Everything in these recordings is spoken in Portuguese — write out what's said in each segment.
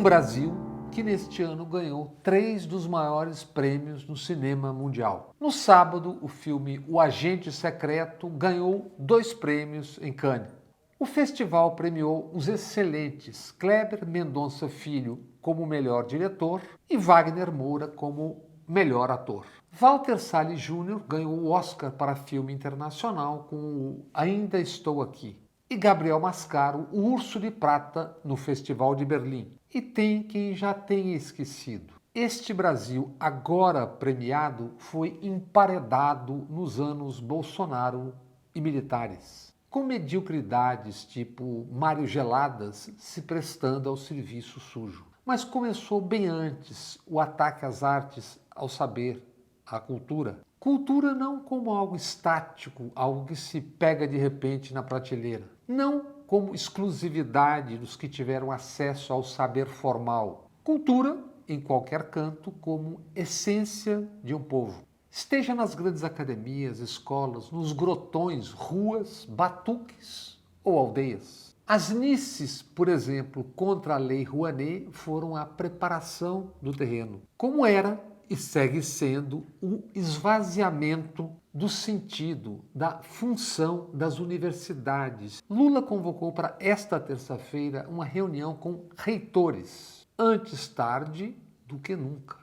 Brasil que neste ano ganhou 3 dos maiores prêmios no cinema mundial. No sábado, o filme O Agente Secreto ganhou 2 prêmios em Cannes. O festival premiou os excelentes Kleber Mendonça Filho como melhor diretor e Wagner Moura como melhor ator. Walter Salles Jr. ganhou o Oscar para filme internacional com o Ainda Estou Aqui. E Gabriel Mascaro, o Urso de Prata no Festival de Berlim. E tem quem já tenha esquecido. Este Brasil, agora premiado, foi emparedado nos anos Bolsonaro e militares, com mediocridades tipo Mário Geladas se prestando ao serviço sujo. Mas começou bem antes o ataque às artes, ao saber, à cultura. Cultura não como algo estático, algo que se pega de repente na prateleira. Não como exclusividade dos que tiveram acesso ao saber formal. Cultura, em qualquer canto, como essência de um povo. Esteja nas grandes academias, escolas, nos grotões, ruas, batuques ou aldeias. As nices, por exemplo, contra a Lei Rouanet foram a preparação do terreno, como era e segue sendo o esvaziamento do sentido, da função das universidades. Lula convocou para esta terça-feira uma reunião com reitores, antes tarde do que nunca.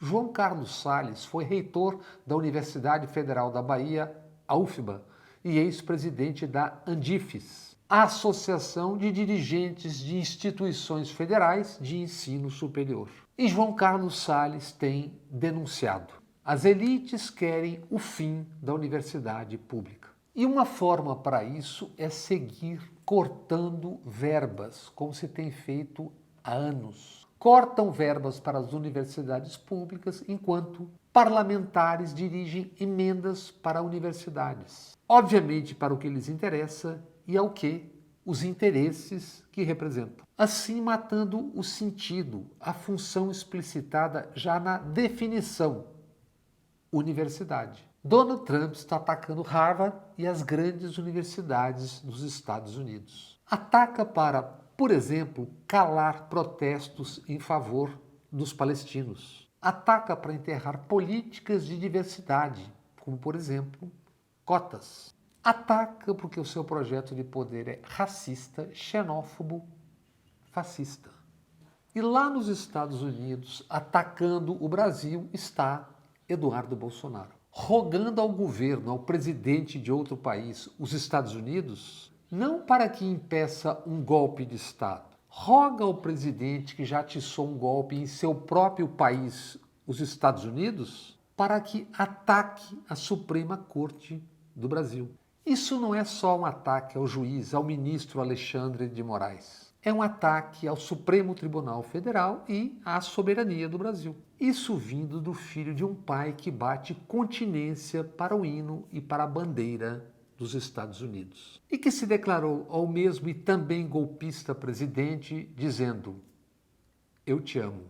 João Carlos Salles foi reitor da Universidade Federal da Bahia, a UFBA, e ex-presidente da Andifes, a Associação de Dirigentes de Instituições Federais de Ensino Superior. E João Carlos Salles tem denunciado. As elites querem o fim da universidade pública. E uma forma para isso é seguir cortando verbas, como se tem feito há anos. Cortam verbas para as universidades públicas, enquanto parlamentares dirigem emendas para universidades. Obviamente para o que lhes interessa e ao que os interesses que representam. Assim matando o sentido, a função explicitada já na definição, universidade. Donald Trump está atacando Harvard e as grandes universidades dos Estados Unidos. Ataca para, por exemplo, calar protestos em favor dos palestinos. Ataca para enterrar políticas de diversidade, como, por exemplo, cotas. Ataca porque o seu projeto de poder é racista, xenófobo, fascista. E lá nos Estados Unidos, atacando o Brasil, está Eduardo Bolsonaro. Rogando ao governo, ao presidente de outro país, os Estados Unidos, não para que impeça um golpe de Estado. Roga ao presidente que já atiçou um golpe em seu próprio país, os Estados Unidos, para que ataque a Suprema Corte do Brasil. Isso não é só um ataque ao juiz, ao ministro Alexandre de Moraes. É um ataque ao Supremo Tribunal Federal e à soberania do Brasil. Isso vindo do filho de um pai que bate continência para o hino e para a bandeira dos Estados Unidos. E que se declarou ao mesmo e também golpista presidente, dizendo: "Eu te amo".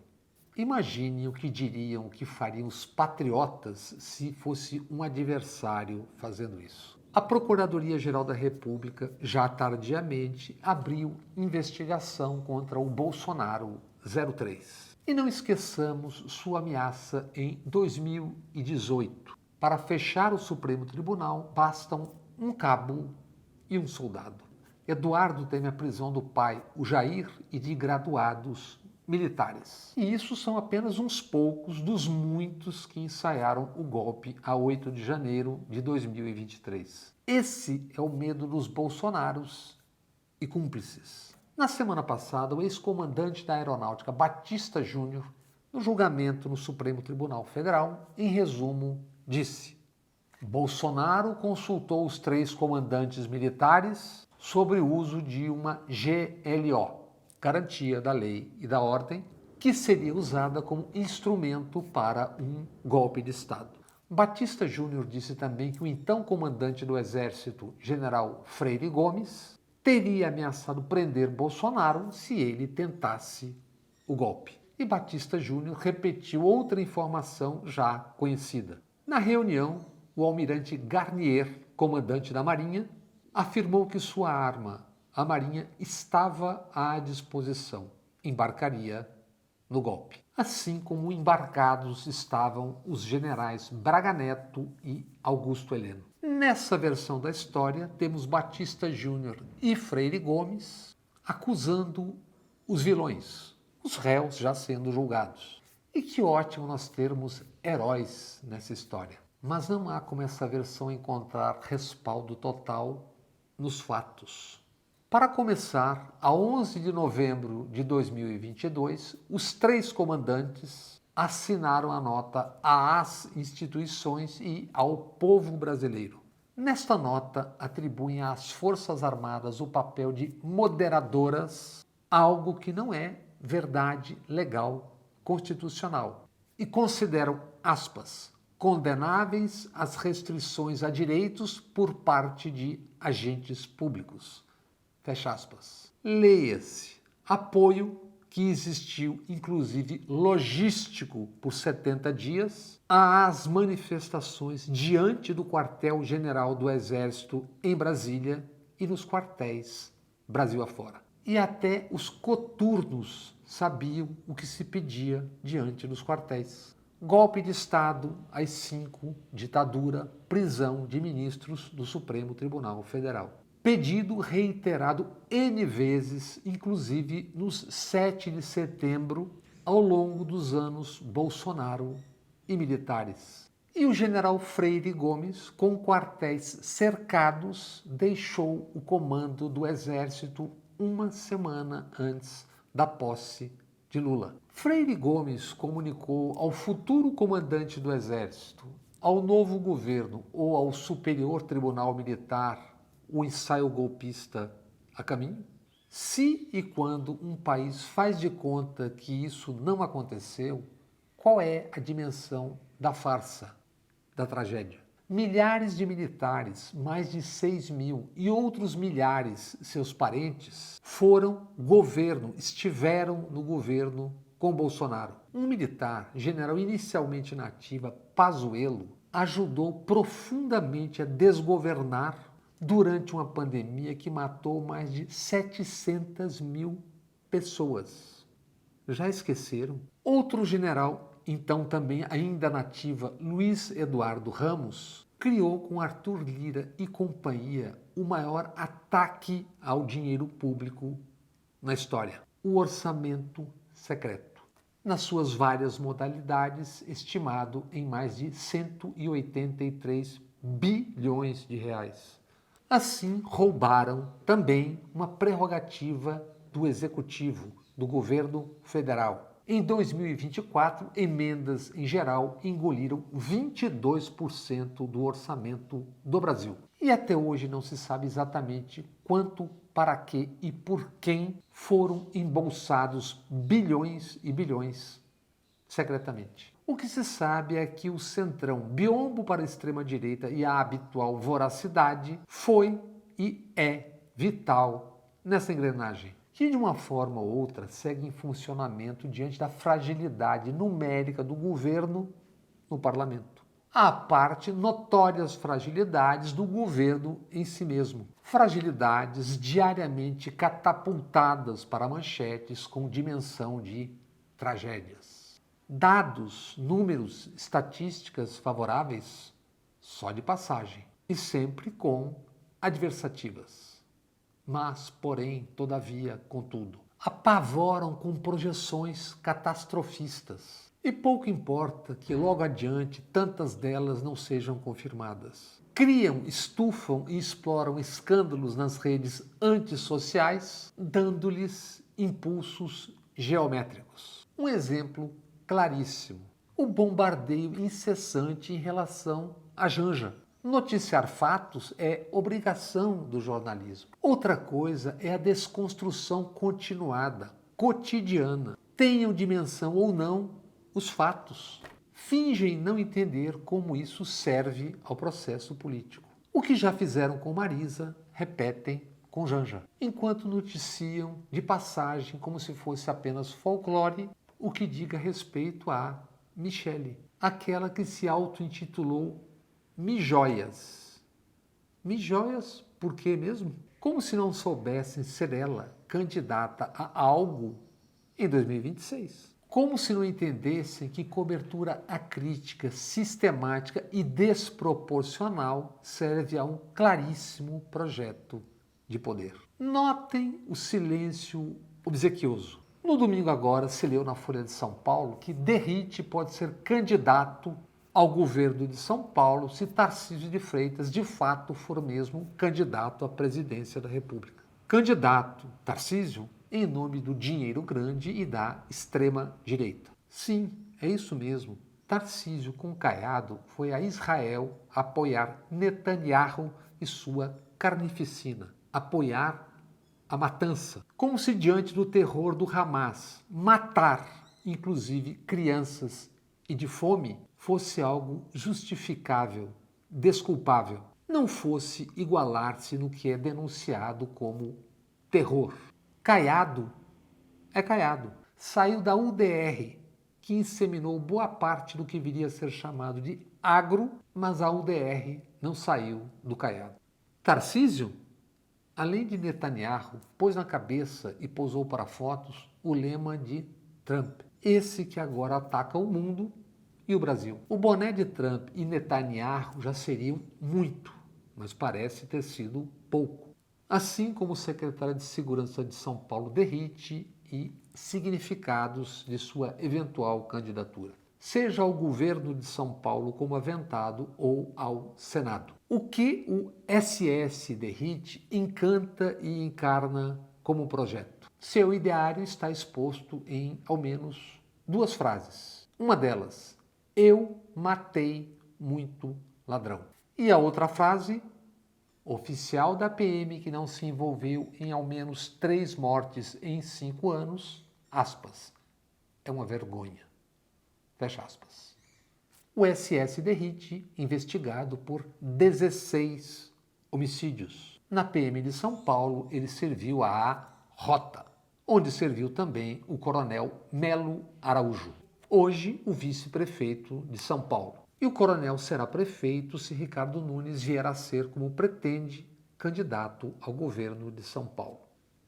Imagine o que diriam, o que fariam os patriotas se fosse um adversário fazendo isso. A Procuradoria-Geral da República, já tardiamente, abriu investigação contra o Bolsonaro 03. E não esqueçamos sua ameaça em 2018. Para fechar o Supremo Tribunal, bastam um cabo e um soldado. Eduardo teme a prisão do pai, o Jair, e de graduados militares. E isso são apenas uns poucos dos muitos que ensaiaram o golpe a 8 de janeiro de 2023. Esse é o medo dos bolsonaros e cúmplices. Na semana passada, o ex-comandante da Aeronáutica Batista Júnior, no julgamento no Supremo Tribunal Federal, em resumo, disse: Bolsonaro consultou os 3 comandantes militares sobre o uso de uma GLO, Garantia da Lei e da Ordem, que seria usada como instrumento para um golpe de Estado. Batista Júnior disse também que o então comandante do Exército, general Freire Gomes, teria ameaçado prender Bolsonaro se ele tentasse o golpe. E Batista Júnior repetiu outra informação já conhecida. Na reunião, o almirante Garnier, comandante da Marinha, afirmou que sua arma, a Marinha, estava à disposição. embarcaria no golpe. Assim como embarcados estavam os generais Braga Neto e Augusto Heleno. Nessa versão da história, temos Batista Júnior e Freire Gomes acusando os vilões, os réus já sendo julgados. E que ótimo nós termos heróis nessa história. Mas não há como essa versão encontrar respaldo total nos fatos. Para começar, a 11 de novembro de 2022, os 3 comandantes assinaram a nota às instituições e ao povo brasileiro. Nesta nota, atribuem às Forças Armadas o papel de moderadoras, algo que não é verdade legal constitucional, e consideram, aspas, condenáveis as restrições a direitos por parte de agentes públicos. Fecha aspas. Leia-se. Apoio que existiu, inclusive logístico, por 70 dias, às manifestações diante do quartel-general do Exército em Brasília e nos quartéis Brasil afora. E até os coturnos sabiam o que se pedia diante dos quartéis. Golpe de Estado, AI-5, ditadura, prisão de ministros do Supremo Tribunal Federal. Pedido reiterado N vezes, inclusive nos 7 de setembro, ao longo dos anos Bolsonaro e militares. E o general Freire Gomes, com quartéis cercados, deixou o comando do Exército uma semana antes da posse de Lula. Freire Gomes comunicou ao futuro comandante do Exército, ao novo governo ou ao Superior Tribunal Militar o ensaio golpista a caminho? Se e quando um país faz de conta que isso não aconteceu, qual é a dimensão da farsa, da tragédia? Milhares de militares, mais de 6 mil, e outros milhares, seus parentes, estiveram no governo com Bolsonaro. Um militar, general inicialmente na ativa, Pazuello, ajudou profundamente a desgovernar durante uma pandemia que matou mais de 700 mil pessoas. Já esqueceram? Outro general, então também ainda na ativa, Luiz Eduardo Ramos, criou com Arthur Lira e companhia o maior ataque ao dinheiro público na história, o orçamento secreto. Nas suas várias modalidades, estimado em mais de 183 bilhões de reais. Assim, roubaram também uma prerrogativa do Executivo, do governo federal. Em 2024, emendas em geral engoliram 22% do orçamento do Brasil. E até hoje não se sabe exatamente quanto, para que e por quem foram embolsados bilhões e bilhões secretamente. O que se sabe é que o centrão biombo para a extrema-direita e a habitual voracidade foi e é vital nessa engrenagem, que de uma forma ou outra segue em funcionamento diante da fragilidade numérica do governo no parlamento. À parte notórias fragilidades do governo em si mesmo. Fragilidades diariamente catapultadas para manchetes com dimensão de tragédias. Dados, números, estatísticas favoráveis, só de passagem, e sempre com adversativas. Mas, porém, todavia, contudo, apavoram com projeções catastrofistas. E pouco importa que logo adiante tantas delas não sejam confirmadas. Criam, estufam e exploram escândalos nas redes antissociais, dando-lhes impulsos geométricos. Um exemplo claríssimo: o bombardeio incessante em relação à Janja. Noticiar fatos é obrigação do jornalismo. Outra coisa é a desconstrução continuada, cotidiana. Tenham dimensão ou não os fatos. Fingem não entender como isso serve ao processo político. O que já fizeram com Marisa, repetem com Janja. Enquanto noticiam de passagem como se fosse apenas folclore, o que diga respeito a Michele, aquela que se auto-intitulou Mijóias. Mijóias por quê mesmo? Como se não soubessem ser ela candidata a algo em 2026. Como se não entendessem que cobertura acrítica, sistemática e desproporcional serve a um claríssimo projeto de poder. Notem o silêncio obsequioso. No domingo agora se leu na Folha de São Paulo que Derrite pode ser candidato ao governo de São Paulo se Tarcísio de Freitas de fato for mesmo candidato à presidência da República. Candidato Tarcísio em nome do dinheiro grande e da extrema-direita. Sim, é isso mesmo. Tarcísio com Caiado foi a Israel apoiar Netanyahu e sua carnificina, apoiar a matança, como se diante do terror do Hamas, matar, inclusive crianças e de fome, fosse algo justificável, desculpável, não fosse igualar-se no que é denunciado como terror. Caiado é Caiado. Saiu da UDR, que inseminou boa parte do que viria a ser chamado de agro, mas a UDR não saiu do Caiado. Tarcísio, além de Netanyahu, pôs na cabeça e pousou para fotos o lema de Trump, esse que agora ataca o mundo e o Brasil. O boné de Trump e Netanyahu já seriam muito, mas parece ter sido pouco. Assim como o secretário de Segurança de São Paulo Derrite e significados de sua eventual candidatura, seja ao governo de São Paulo como aventado ou ao Senado. O que o SS Derrite encanta e encarna como projeto? Seu ideário está exposto em ao menos duas frases. Uma delas, eu matei muito ladrão. E a outra frase, oficial da PM que não se envolveu em ao menos 3 mortes em 5 anos, aspas, é uma vergonha. Fecha aspas. O SS Derrite, investigado por 16 homicídios. Na PM de São Paulo, ele serviu à Rota, onde serviu também o coronel Melo Araújo, hoje o vice-prefeito de São Paulo. E o coronel será prefeito se Ricardo Nunes vier a ser, como pretende, candidato ao governo de São Paulo.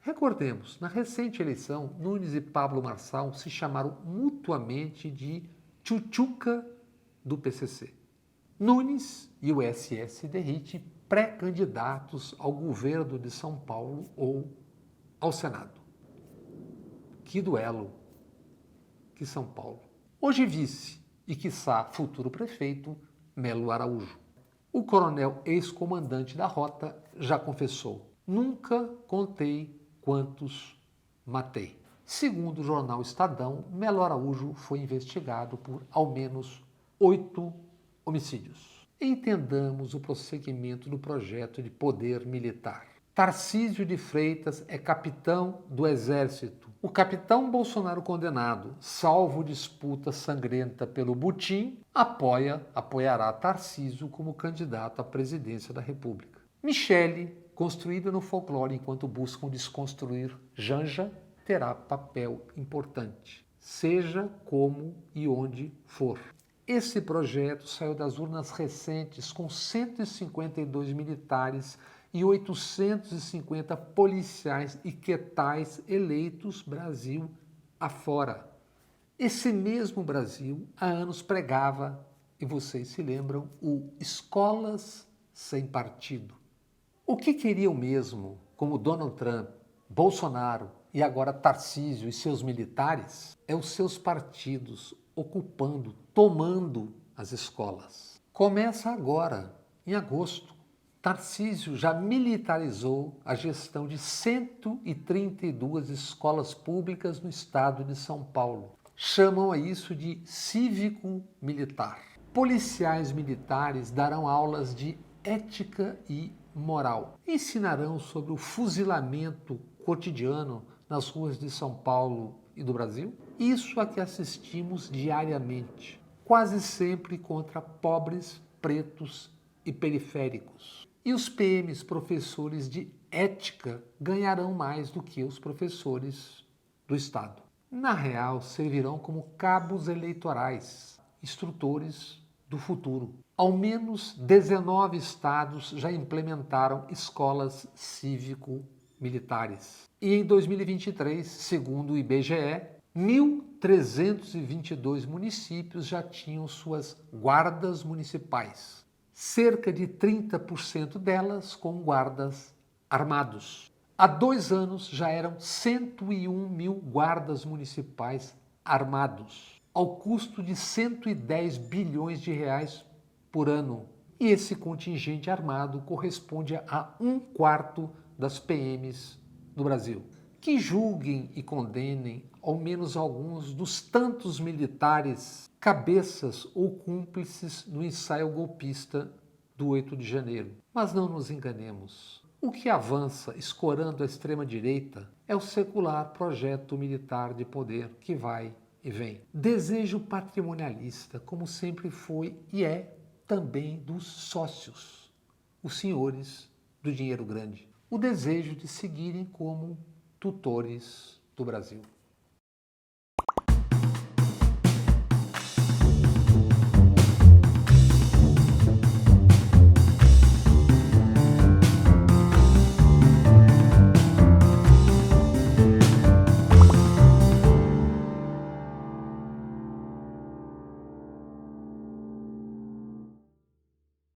Recordemos, na recente eleição, Nunes e Pablo Marçal se chamaram mutuamente de Tchutchuca do PCC. Nunes e o SS Derrite pré-candidatos ao governo de São Paulo ou ao Senado. Que duelo! Que São Paulo! Hoje vice e, quiçá, futuro prefeito, Melo Araújo. O coronel ex-comandante da Rota já confessou: nunca contei quantos matei. Segundo o jornal Estadão, Melo Araújo foi investigado por ao menos 8 homicídios. Entendamos o prosseguimento do projeto de poder militar. Tarcísio de Freitas é capitão do Exército. O capitão Bolsonaro condenado, salvo disputa sangrenta pelo butim, apoiará Tarcísio como candidato à presidência da República. Michele, construída no folclore enquanto buscam desconstruir Janja, terá papel importante, seja como e onde for. Esse projeto saiu das urnas recentes com 152 militares e 850 policiais e quetais eleitos Brasil afora. Esse mesmo Brasil há anos pregava, e vocês se lembram, o escolas sem partido. O que queriam mesmo, como Donald Trump, Bolsonaro e agora Tarcísio e seus militares, é os seus partidos ocupando, tomando as escolas. Começa agora, em agosto. Tarcísio já militarizou a gestão de 132 escolas públicas no estado de São Paulo. Chamam a isso de cívico-militar. Policiais militares darão aulas de ética e moral. Ensinarão sobre o fuzilamento cotidiano nas ruas de São Paulo e do Brasil. Isso a que assistimos diariamente, quase sempre contra pobres, pretos e periféricos. E os PMs, professores de ética, ganharão mais do que os professores do Estado. Na real, servirão como cabos eleitorais, instrutores do futuro. Ao menos 19 estados já implementaram escolas cívico-militares. E em 2023, segundo o IBGE, 1.322 municípios já tinham suas guardas municipais. Cerca de 30% delas com guardas armados. Há 2 anos já eram 101 mil guardas municipais armados, ao custo de 110 bilhões de reais por ano. E esse contingente armado corresponde a 1/4 das PMs do Brasil. Que julguem e condenem ao menos alguns dos tantos militares, cabeças ou cúmplices no ensaio golpista do 8 de janeiro. Mas não nos enganemos. O que avança escorando a extrema-direita é o secular projeto militar de poder que vai e vem. Desejo patrimonialista, como sempre foi e é também dos sócios, os senhores do dinheiro grande. O desejo de seguirem como tutores do Brasil.